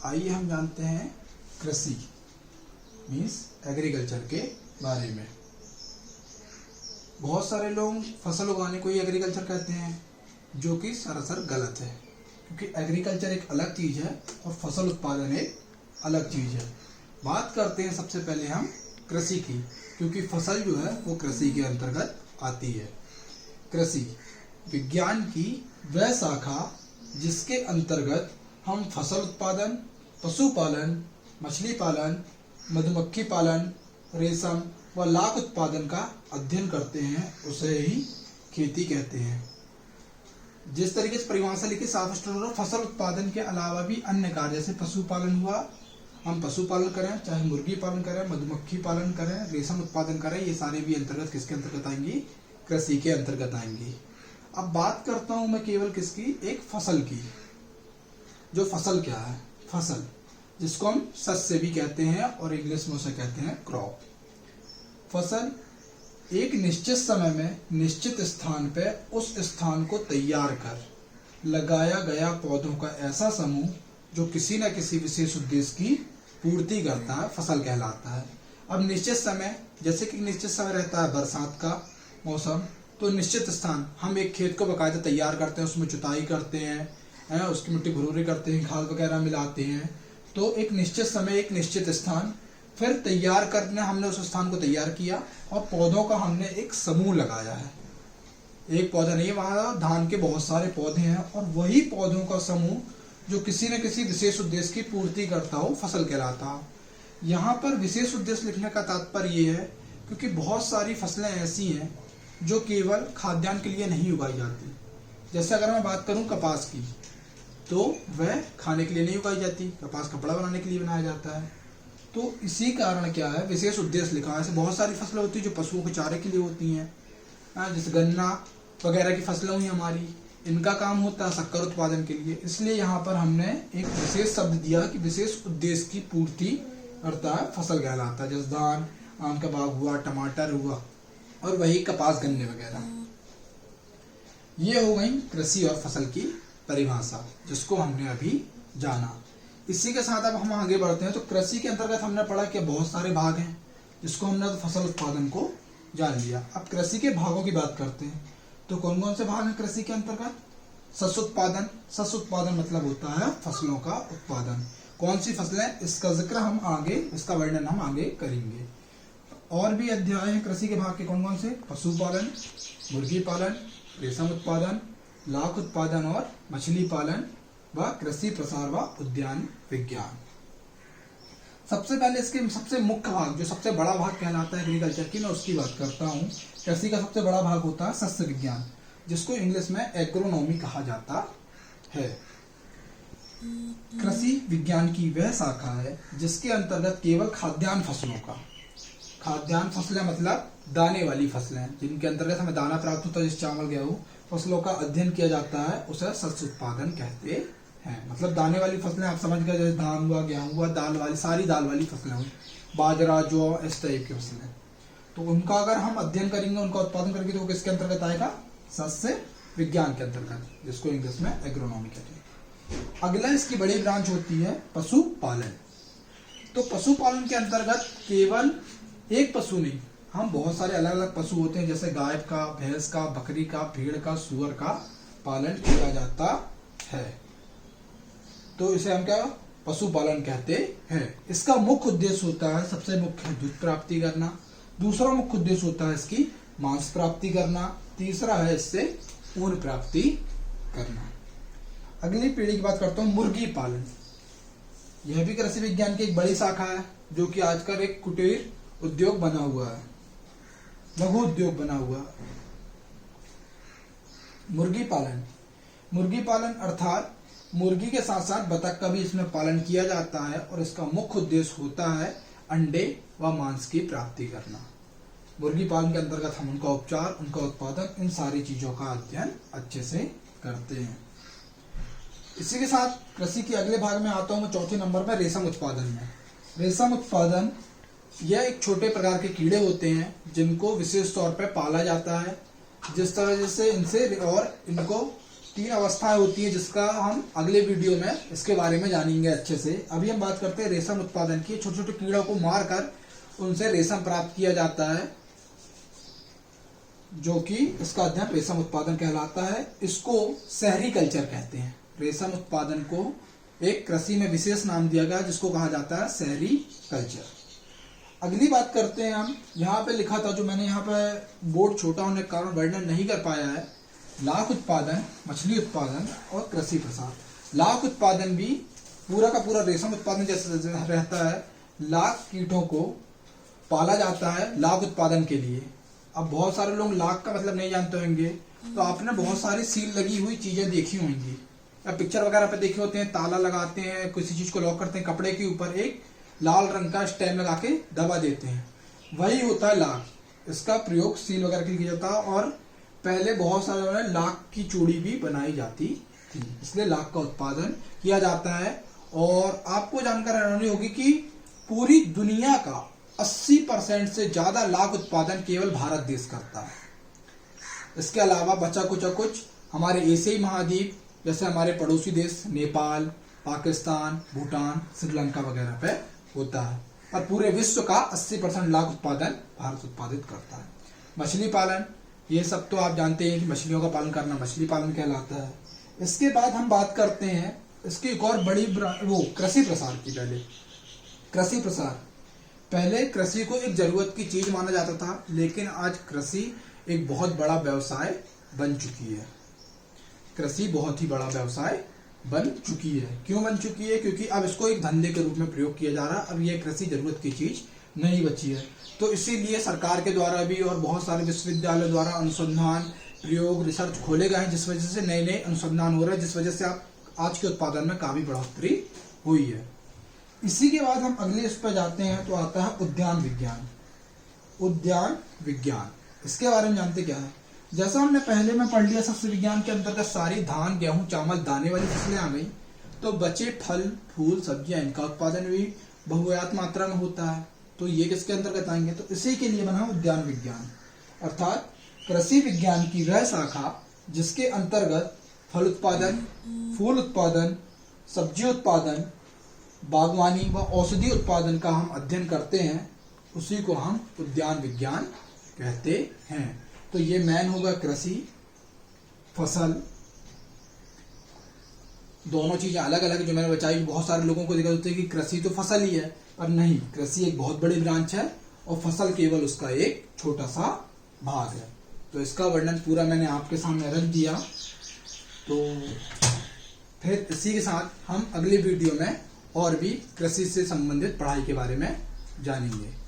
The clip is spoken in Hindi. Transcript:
आइए हम जानते हैं कृषि मीन्स एग्रीकल्चर के बारे में। बहुत सारे लोग फसल उगाने को ही एग्रीकल्चर कहते हैं, जो कि सरासर गलत है, क्योंकि एग्रीकल्चर एक अलग चीज़ है और फसल उत्पादन एक अलग चीज़ है। बात करते हैं सबसे पहले हम कृषि की, क्योंकि फसल जो है वो कृषि के अंतर्गत आती है। कृषि विज्ञान की वह शाखा जिसके अंतर्गत हम फसल उत्पादन, पशुपालन, मछली पालन, मधुमक्खी पालन, रेशम व लाख उत्पादन का अध्ययन करते हैं, उसे ही खेती कहते हैं। जिस तरीके से परिभाषा लिखी साफ स्पष्ट, फसल उत्पादन के अलावा भी अन्य कार्य जैसे पशुपालन हुआ, हम पशुपालन करें, चाहे मुर्गी पालन करें, मधुमक्खी पालन करें, रेशम उत्पादन करें, ये सारे भी अंतर्गत किसके अंतर्गत आएंगी? कृषि के अंतर्गत आएंगी। अब बात करता हूं मैं केवल किसकी? एक फसल की। जो फसल क्या है? फसल, जिसको हम शस्य भी कहते हैं और इंग्लिश में उसे कहते हैं क्रॉप। फसल एक निश्चित समय में निश्चित स्थान पर उस स्थान को तैयार कर लगाया गया पौधों का ऐसा समूह जो किसी न किसी विशेष उद्देश्य की पूर्ति करता है, फसल कहलाता है। अब निश्चित समय, जैसे कि निश्चित समय रहता है बरसात का मौसम, तो निश्चित स्थान, हम एक खेत को बाकायदा तैयार करते हैं, उसमें जुताई करते हैं, उसकी मिट्टी भुरभुरी करते हैं, खाद वगैरह मिलाते हैं। तो एक निश्चित समय, एक निश्चित स्थान, फिर तैयार करने हमने उस स्थान को तैयार किया और पौधों का हमने एक समूह लगाया है। एक पौधा नहीं, वहां धान के बहुत सारे पौधे हैं और वही पौधों का समूह जो किसी न किसी विशेष उद्देश्य की पूर्ति करता हो, फसल कहलाता हो। यहाँ पर विशेष उद्देश्य लिखने का तात्पर्य ये है क्योंकि बहुत सारी फसलें ऐसी हैं जो केवल खाद्यान्न के लिए नहीं उगाई जाती। जैसे अगर मैं बात करूं कपास की, तो वह खाने के लिए नहीं उगाई जाती, कपास कपड़ा बनाने के लिए बनाया जाता है। तो इसी कारण क्या है, विशेष उद्देश्य लिखा है। ऐसे बहुत सारी फसलें होती हैं जो पशुओं के चारे के लिए होती हैं, जैसे गन्ना वगैरह की फसलें हुई हमारी, इनका काम होता है शक्कर उत्पादन के लिए। इसलिए यहाँ पर हमने एक विशेष शब्द दिया कि विशेष उद्देश्य की पूर्ति करता है, फसल कहलाता है। जैसे धान, आम का बाग हुआ, टमाटर हुआ और वही कपास, गन्ने वगैरह। ये हो गई कृषि और फसल की परिभाषा, जिसको हमने अभी जाना। इसी के साथ अब हम आगे बढ़ते हैं। तो कृषि के अंतर्गत हमने पढ़ा कि बहुत सारे भाग हैं, जिसको हमने तो फसल उत्पादन को जान लिया। अब कृषि के भागों की बात करते हैं। तो कौन कौन से भाग हैं कृषि के अंतर्गत? शस्य उत्पादन। शस्य उत्पादन मतलब होता है फसलों का उत्पादन। कौन सी फसलें, इसका जिक्र हम आगे, इसका वर्णन हम आगे करेंगे। और भी अध्याय हैं कृषि के भाग के, कौन कौन से? पशुपालन, मुर्गी पालन, रेशम उत्पादन, लाख उत्पादन और मछली पालन व कृषि प्रसार व उद्यान विज्ञान। सबसे पहले इसके सबसे मुख्य भाग, जो सबसे बड़ा भाग कहलाता है एग्रीकल्चर की, मैं उसकी बात करता हूँ। कृषि का सबसे बड़ा भाग होता है सस्य विज्ञान, जिसको इंग्लिश में एग्रोनॉमी कहा जाता है। कृषि विज्ञान की वह शाखा है जिसके अंतर्गत केवल खाद्यान्न फसलों का, खाद्यान्न फसलें मतलब दाने वाली फसलें, जिनके अंतर्गत हमें दाना प्राप्त होता है, जैसे चावल, गेहूं, फसलों का अध्ययन किया जाता है, उसे शस्य उत्पादन कहते हैं। मतलब दाने वाली फसलें आप समझ गए, जैसे धान हुआ, गेहूं हुआ, दाल वाली, सारी दाल वाली फसलें हुई, बाजरा, जौ, इस टाइप की फसलें। तो उनका अगर हम अध्ययन करेंगे, उनका उत्पादन करेंगे, तो वो किसके अंतर्गत आएगा? शस्य विज्ञान के अंतर्गत, जिसको इंग्लिश में एग्रोनॉमी कहते हैं। अगला इसकी बड़ी ब्रांच होती है पशुपालन। तो पशुपालन के अंतर्गत केवल एक पशु नहीं, हम बहुत सारे अलग अलग पशु होते हैं, जैसे गाय का, भैंस का, बकरी का, भेड़ का, सुअर का पालन किया जाता है। तो इसे हम क्या पशुपालन कहते हैं। इसका मुख्य उद्देश्य होता है, सबसे मुख्य, दूध प्राप्ति करना। दूसरा मुख्य उद्देश्य होता है इसकी मांस प्राप्ति करना। तीसरा है इससे ऊन प्राप्ति करना। अगली पीढ़ी की बात करता हूँ, मुर्गी पालन। यह भी कृषि विज्ञान की एक बड़ी शाखा है, जो कि आजकल एक कुटीर उद्योग बना हुआ है, लघु उद्योग बना हुआ है। मुर्गी पालन, मुर्गी पालन अर्थात मुर्गी के साथ साथ बतख का भी इसमें पालन किया जाता है और इसका मुख्य उद्देश्य होता है अंडे व मांस की प्राप्ति करना। मुर्गी पालन के अंतर्गत हम उनका उपचार, उनका उत्पादन, इन सारी चीजों का अध्ययन अच्छे से करते हैं। इसी के साथ कृषि के अगले भाग में आता हूं मैं, चौथे नंबर पर, रेशम उत्पादन में। रेशम उत्पादन, यह एक छोटे प्रकार के कीड़े होते हैं जिनको विशेष तौर पर पाला जाता है, जिस तरह से इनसे और इनको 3 अवस्थाएं होती है, जिसका हम अगले वीडियो में इसके बारे में जानेंगे अच्छे से। अभी हम बात करते हैं रेशम उत्पादन की। छोटे छोटे कीड़ों को मारकर उनसे रेशम प्राप्त किया जाता है, जो कि इसका अध्ययन रेशम उत्पादन कहलाता है। इसको सेरीकल्चर कहते हैं। रेशम उत्पादन को एक कृषि में विशेष नाम दिया गया, जिसको कहा जाता है सेरीकल्चर। अगली बात करते हैं हम। यहाँ पे लिखा था, जो मैंने यहाँ पे बोर्ड छोटा होने के कारण वर्णन नहीं कर पाया है, लाख उत्पादन, मछली उत्पादन और कृषि प्रसार। लाख उत्पादन भी पूरा का पूरा रेशम उत्पादन जैसे रहता है। लाख कीटों को पाला जाता है लाख उत्पादन के लिए। अब बहुत सारे लोग लाख का मतलब नहीं जानते होंगे, तो आपने बहुत सारी सील लगी हुई चीजें देखी होंगी या पिक्चर वगैरह पे देखे होते हैं। ताला लगाते हैं, किसी चीज को लॉक करते हैं, कपड़े के ऊपर एक लाल रंग का स्टैम्प लगा के दबा देते हैं, वही होता है लाख। इसका प्रयोग सील वगैरह के लिए किया जाता है और पहले बहुत सारे लाख की चूड़ी भी बनाई जाती थी, इसलिए लाख का उत्पादन किया जाता है। और आपको जानकर हैरानी होगी कि पूरी दुनिया का 80% से ज्यादा लाख उत्पादन केवल भारत देश करता है। इसके अलावा बचा कुछ हमारे एशियाई महाद्वीप, जैसे हमारे पड़ोसी देश नेपाल, पाकिस्तान, भूटान, श्रीलंका वगैरह पे होता है। पर पूरे विश्व का 80% लाख उत्पादन भारत उत्पादित करता है। मछली पालन, ये सब तो आप जानते हैं कि मछलियों का पालन करना मछली पालन कहलाता है। इसके बाद हम बात करते हैं इसकी एक और बड़ी कृषि प्रसार की। कृषि प्रसार, पहले कृषि को एक जरूरत की चीज माना जाता था, लेकिन आज कृषि एक बहुत बड़ा व्यवसाय बन चुकी है। कृषि बहुत ही बड़ा व्यवसाय बन चुकी है। क्यों बन चुकी है? क्योंकि अब इसको एक धंधे के रूप में प्रयोग किया जा रहा है। अब ये कृषि जरूरत की चीज नहीं बची है, तो इसीलिए सरकार के द्वारा भी और बहुत सारे विश्वविद्यालयों द्वारा अनुसंधान, प्रयोग, रिसर्च खोले गए हैं, जिस वजह से नए नए अनुसंधान हो रहे हैं, जिस वजह से आप आज के उत्पादन में काफी बढ़ोतरी हुई है। इसी के बाद हम अगले इस पर जाते हैं, तो आता है उद्यान विज्ञान। उद्यान विज्ञान, इसके बारे में जानते क्या है? जैसा हमने पहले में पढ़ लिया, सस्य विज्ञान के अंतर्गत सारी धान, गेहूं, चावल, दाने वाली फसलें आ गई, तो बचे फल, फूल, सब्जियां, इनका उत्पादन भी बहुआयात मात्रा में होता है। तो ये किसके अंतर्गत आएंगे? तो इसी के लिए बना उद्यान विज्ञान, अर्थात कृषि विज्ञान की वह शाखा जिसके अंतर्गत फल उत्पादन, फूल उत्पादन, सब्जी उत्पादन, बागवानी व औषधि उत्पादन का हम अध्ययन करते हैं, उसी को हम उद्यान विज्ञान कहते हैं। तो ये मैन होगा कृषि, फसल, दोनों चीजें अलग अलग जो मैंने बताई। बहुत सारे लोगों को दिक्कत होती है कि कृषि तो फसल ही है, पर नहीं, कृषि एक बहुत बड़ी ब्रांच है और फसल केवल उसका एक छोटा सा भाग है। तो इसका वर्णन पूरा मैंने आपके सामने रख दिया। तो फिर इसी के साथ हम अगले वीडियो में और भी कृषि से संबंधित पढ़ाई के बारे में जानेंगे।